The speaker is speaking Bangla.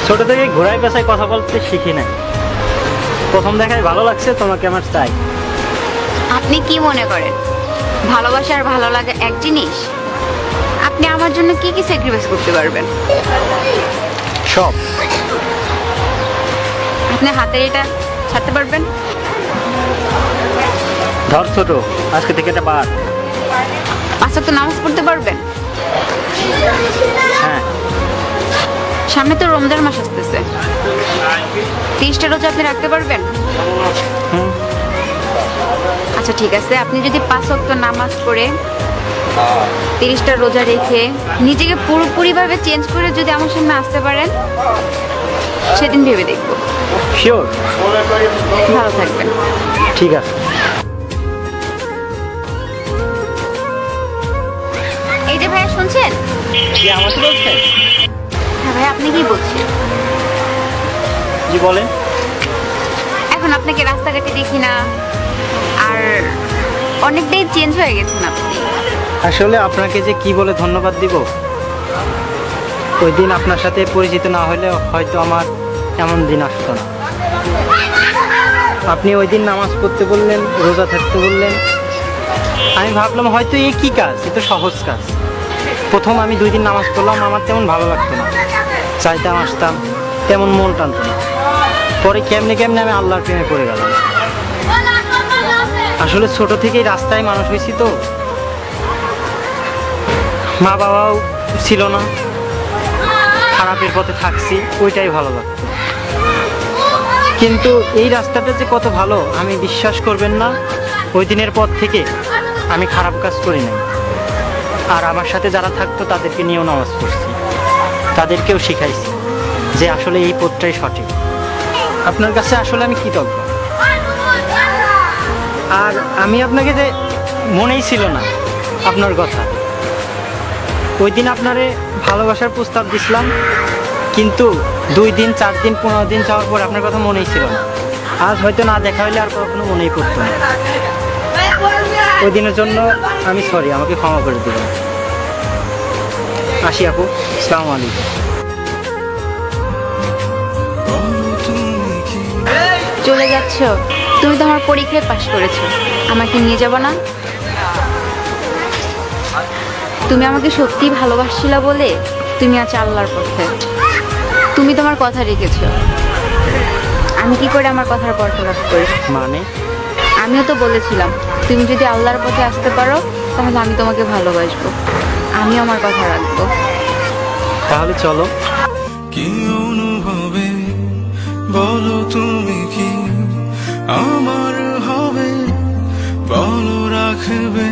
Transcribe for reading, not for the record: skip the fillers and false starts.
ছোট থেকে ঘোড়ায় পেছায় কথা বলতে শিখি নাই। প্রথম দেখায় ভালো লাগছে, তোমাকে আমার চাই। আপনি কি মনে করেন ভালোবাসা আর ভালো লাগা এক জিনিস? আপনি আমার জন্য কি কি স্যাক্রিফাইস করতে পারবেন? সব। আপনি হাতের এটা ছাড়তে পারবেন? ধর ছোট, আজকে থেকে এটা বাদ। 5 ওয়াক্ত নামাজ পড়তে পারবেন? হ্যাঁ। সামনে তো রমজান মাস আসতেছে, 30টা রোজা আপনি রাখতে পারবেন? হুম। আচ্ছা ঠিক আছে, আপনি যদি 5 ওয়াক্ত নামাজ পড়ে 30টা রোজা রেখে নিজেকে পুরোপুরিভাবে চেঞ্জ করে যদি আমার সামনে আসতে পারেন, সেদিন ভেবে দেখব। শিওর? ভালো থাকবেন। ঠিক আছে। এই যে ভাইয়া শুনছেন? কি আমাকে বলছেন? হ্যাঁ ভাই, আপনি কি বলছেন? জি বলেন। এখন আপনাকে রাস্তাঘাটে দেখি না, আর অনেকটাই চেঞ্জ হয়ে গেছেন আপনি। আসলে আপনাকে যে কি বলে ধন্যবাদ দিব, ওই দিন আপনার সাথে পরিচিত না হলে হয়তো আমার এমন দিন আসতো না। আপনি ওই দিন নামাজ পড়তে বললেন, রোজা থাকতে বললেন, আমি ভাবলাম হয়তো এই কি কাজ, এ তো সহজ কাজ। প্রথম আমি 2 দিন নামাজ পড়লাম, আমার তেমন ভালো লাগতো না, চাইতাম আসতাম, তেমন মন টানতো না। পরে কেমনে কেমনে আমি আল্লাহর প্রেমে পড়ে গেলাম। আসলে ছোট থেকেই রাস্তায় মানুষ হয়েছি তো, মা বাবাও ছিল না, খারাপের পথে থাকছি, ওইটাই ভালো লাগতো। কিন্তু এই রাস্তাটা যে কত ভালো আমি বিশ্বাস করবেন না। ওই দিনের পর থেকে আমি খারাপ কাজ করি নাই, আর আমার সাথে যারা থাকতো তাদেরকে নিয়েও নামাজ পড়ছি, তাদেরকেও শিখাইছি যে আসলে এই পথটাই সঠিক। আপনার কাছে আসলে আমি কৃতজ্ঞ। আর আমি আপনাকে যে মনেই ছিল না আপনার কথা, ওই দিন আপনারে ভালোবাসার প্রস্তাব দিছিলাম, কিন্তু 2 দিন 4 দিন 15 দিন যাওয়ার পর আপনার কথা মনেই ছিল না। আজ হয়তো না দেখা হইলে আর কখনো মনেই পড়তো না। ওই দিনের জন্য আমি সরি, আমাকে ক্ষমা করে দিবেন। আসি আপু, আসসালামু আলাইকুম। চলে যাচ্ছ? তুমি তো আমার পরীক্ষায় পাশ করেছো, আমাকে নিয়ে যাবো না? তুমি আমাকে সত্যি ভালোবাসছিলা বলে তুমি আজ আল্লাহর পথে। তুমি তোমার কথা রেখেছো, আমি কি করে আমার কথার বরখেলাপ করি? মানে? আমিও তো বলেছিলাম তুমি যদি আল্লাহর পথে আসতে পারো তাহলে আমি তোমাকে ভালোবাসবো, আমি আমার কথা রাখবো। তাহলে চলো। কি অনুভবে বলো তুমি কি আমার হবে, বলো রাখবে